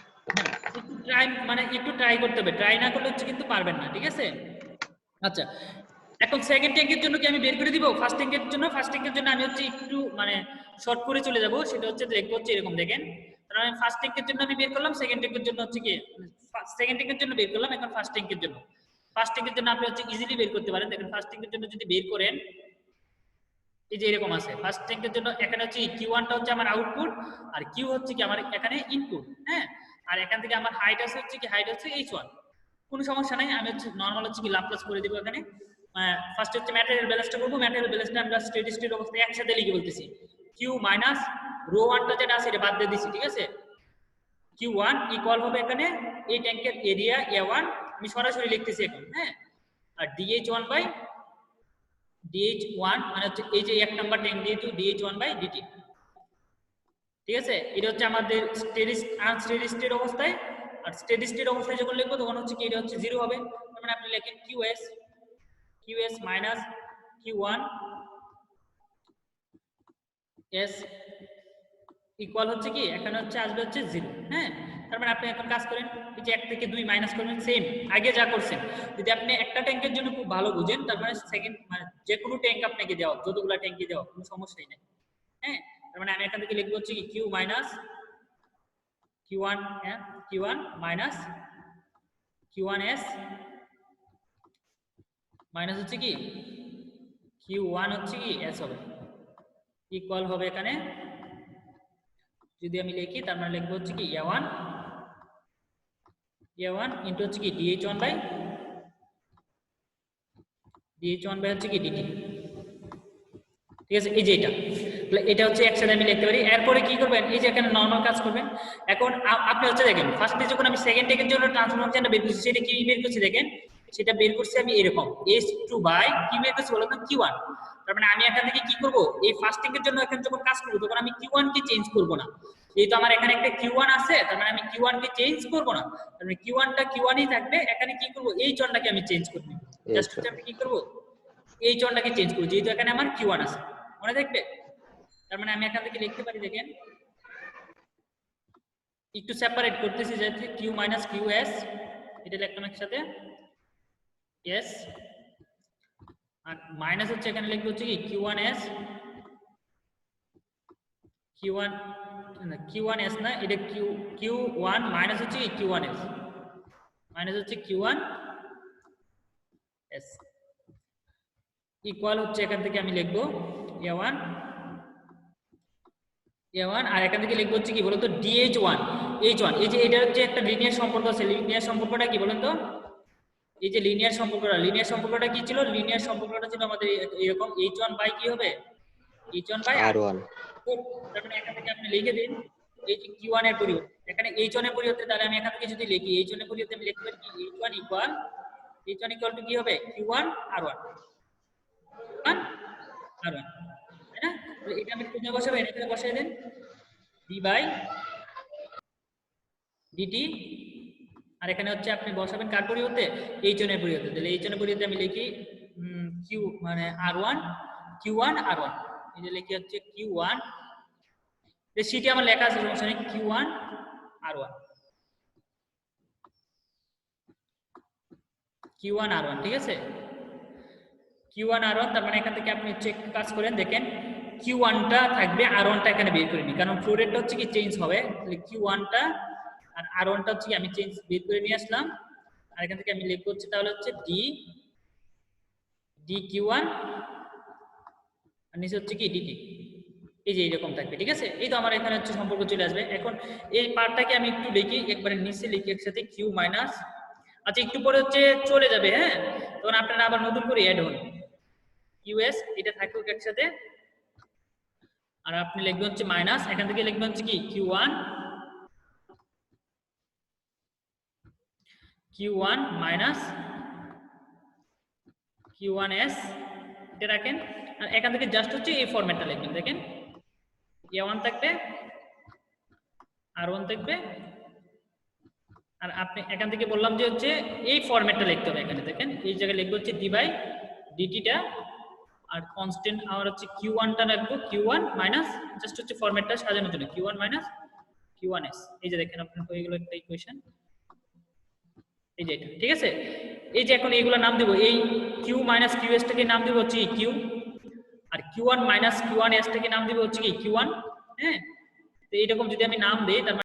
একটু ট্রাই করতে হবে, ট্রাই না করলে হচ্ছে কিন্তু পারবেন না, ঠিক আছে? আচ্ছা, এখন সেকেন্ড ট্যাঙ্কের জন্য কি আমি বের করে দিব? ফার্স্ট ট্যাঙ্কের জন্য আমি হচ্ছে একটু মানে শর্ট করে চলে যাব, সেটা হচ্ছে দেখবো হচ্ছে এরকম, দেখেন। তাহলে আমি ফার্স্ট ট্যাঙ্কের জন্য আমি বের করলাম, সেকেন্ড ট্যাঙ্কের জন্য হচ্ছে কি সেকেন্ড ট্যাঙ্কের জন্য বের করলাম, এখন ফার্স্ট ট্যাঙ্কের জন্য আপনি হচ্ছে ইজিলি বের করতে পারেন। দেখেন ফার্স্ট ট্যাঙ্কের জন্য যদি বের করেন এই যে এরকম আছে, ফার্স্ট ট্যাঙ্কের জন্য এখানে হচ্ছে q1 টা হচ্ছে আমার আউটপুট, আর q হচ্ছে কি আমার এখানে ইনপুট, হ্যাঁ? আর এখান থেকে আমার হাইট আছে হচ্ছে কি হাইট হচ্ছে h1, কোনো সমস্যা নাই। আমি হচ্ছে নরমাল হচ্ছে কি লাপ্লাস করে দেব এখানে। ফার্স্ট হচ্ছে ম্যাটেরিয়াল ব্যালেন্সটা করব, ম্যাটেরিয়াল ব্যালেন্সটা আমরা স্টেডি স্টেট অবস্থায় একসাথে লিখে বলতেছি, q মাইনাস রো 1 টা যেটা আছে এটা বাদ দিয়ে দিছি, ঠিক আছে? q1 ইকুয়াল হবে এখানে এই ট্যাঙ্কের এরিয়া a1, আমি সরাসরি লিখতেছি এখন, হ্যাঁ? আর dh1 বাই dh1 মানে হচ্ছে এই যে এক নাম্বার ট্যাঙ্ক যেহেতু dh1 বাই dt, ঠিক আছে? এটা হচ্ছে আমাদের আনস্টেডি স্টেট অবস্থায়। আর স্টেডি স্টেট অবস্থায় যখন লিখবো তখন হচ্ছে কি এটা হচ্ছে 0 হবে, তার মানে আপনি লেখেন qs minus q1 s equal হচ্ছে কি এখানে হচ্ছে আসবে হচ্ছে 0, হ্যাঁ? তার মানে আপনি এখন কাজ করেন, এই যে 1 থেকে 2 মাইনাস করবেন, সেম আগে যা করছেন। যদি আপনি একটা ট্যাঙ্কের জন্য খুব ভালো বুঝেন, তার মানে সেকেন্ড মানে যে কোনো ট্যাঙ্ক আপনাকে দেওয়া, যতগুলা ট্যাঙ্কি দেওয়া, কোনো সমস্যাই নাই, হ্যাঁ? তার মানে আমি এখান থেকে লিখবো হচ্ছে কি q মাইনাস q1, হ্যাঁ, q1 মাইনাস q1s মাইনাস হচ্ছে কি q1 হচ্ছে কি s হবে, ইকুয়াল হবে এখানে যদি আমি লিখি তার মানে লিখবো হচ্ছে কি a1 ইনটু হচ্ছে কি dh1 বাই হচ্ছে কি dt, ঠিক আছে? এই যে এটা হচ্ছে একসাথে আমি লিখতে পারি। এরপরে কি করবেন, এই যে এখানে নরমাল কাজ করবেন। এখন আপনি হচ্ছে দেখেন ফার্স্টে যখন আমি সেকেন্ড ট্যাঙ্কের জন্য ট্রান্সফার ফাংশনটা বের করছি, সেটা কি বের করছি দেখেন, সেটা বের করছি আমি এরকম h2 বাই কি বের করছি বলতো q1। তার মানে আমি এখান থেকে কি করব, এই ফার্স্ট ট্যাঙ্কের জন্য এখন যখন কাজ করব তখন আমি q1 কে চেঞ্জ করব না, যেহেতু আমার এখানে একটা q1 আছে, তার মানে আমি q1 কে চেঞ্জ করব না, তার মানে q1 টা q1ই থাকবে। এখানে কি করব, এই চনটাকে আমি চেঞ্জ করব, জাস্ট আমি কি করব এই চনটাকে চেঞ্জ করব, যেহেতু এখানে আমার q1 আছে, মনে থাকবে? তার মানে আমি এখান থেকে লিখতে পারি, দেখেন একটু সেপারেট করতেছি, যাতে q মাইনাস qs এটা লিখলাম একসাথে s, আর মাইনাস হচ্ছে এখানে লিখবো হচ্ছে কি q1s q1s না, এটা q1 মাইনাস হচ্ছে কি q1s মাইনাস হচ্ছে q1s ইকুয়াল হচ্ছে এখান থেকে আমি লিখবো a1 আর এখান থেকে লিখবো হচ্ছে কি বলতো dh1 h1, এই যে এটা হচ্ছে একটা লিনিয়ার সম্পর্ক আছে, লিনিয়ার সম্পর্কটা কি বলেন তো? এই যে লিনিয়ার সম্পর্কটা কি ছিল? লিনিয়ার সম্পর্কটা ছিল আমাদের এরকম h1 বাই কি হবে? h1 বাই R1 তার মানে এখান থেকে আপনি লিখে দিন এই যে q1 এর পরিবর্তে, এখানে h1 এর পরিবর্তে তাহলে আমি এখান থেকে যদি লিখি h1 এর পরিবর্তে আমি লিখতে পারি কি h1 ইকুয়াল টু কি হবে? q1 r1 তাই না? তাহলে এটা আমি কোথায় বসাবো? এখানে বসাই দেন d বাই dt, আর এখানে হচ্ছে আপনি বসাবেন কার পরিবর্তে? h1 এর পরিবর্তে। তাহলে h1 এর পরিবর্তে আমি লিখি q মানে r1 q1 r1, এই যে লিখি হচ্ছে q1, এই সিটি আমার লেখা আছে সমস্যা নেই, q1 r1 q1 r1, ঠিক আছে? q1 r1, তার মানে এখান থেকে আপনি চেক কাজ করেন, দেখেন q1 টা থাকবে, r1 টা এখানে বের করে নিই, কারণ ফ্লো রেটটা হচ্ছে কি চেঞ্জ হবে। তাহলে q1 টা আর r1 টা হচ্ছে কি আমি চেঞ্জ বের করে নিয়ে আসলাম, আর এখান থেকে আমি লিখব হচ্ছে তাহলে হচ্ছে d q1 আর নিচে হচ্ছে কি dt, এই যে এরকম থাকবে, ঠিক আছে? এই তো আমার এখানে হচ্ছে সম্পর্ক চলে আসবে। এখন এই পার্টটাকে আমি একটু লিখি, একবারে নিচে লিখি একসাথে q মাইনাস, আচ্ছা একটু পরে হচ্ছে চলে যাবে, হ্যাঁ, তখন আপনারা আবার নতুন করে অ্যাড হন qs, এটা থাকুক একসাথে, আর আপনি লিখবেন হচ্ছে মাইনাস, এখান থেকে লিখবেন হচ্ছে কি q1 মাইনাস q1s, এটা রাখেন, আর এখান থেকে জাস্ট হচ্ছে এই ফরম্যাটটা লিখবেন, দেখেন a1 থাকবে, r1 থাকবে, আর আপনি এখান থেকে বললাম যে হচ্ছে এই ফরম্যাটটা লিখতে হবে, এখানে দেখেন এই জায়গায় লিখবো হচ্ছে d বাই dt টা, আর কনস্ট্যান্ট আমার হচ্ছে q1 টা রাখবো q1 মাইনাস, জাস্ট হচ্ছে ফরম্যাটটা সাজানোর জন্য q1 মাইনাস q1s, এই যে দেখেন আপনার হয়ে গেল একটা ইকুয়েশন, এই যে এটা, ঠিক আছে? এই যে এখন এইগুলা নাম দেব, এই q মাইনাস qs টাকে নাম দেব হচ্ছে q, আর q1 মাইনাস q1s টাকে নাম দেব হচ্ছে কি q1, হ্যাঁ? তো এইরকম যদি আমি নাম দেই, তার মানে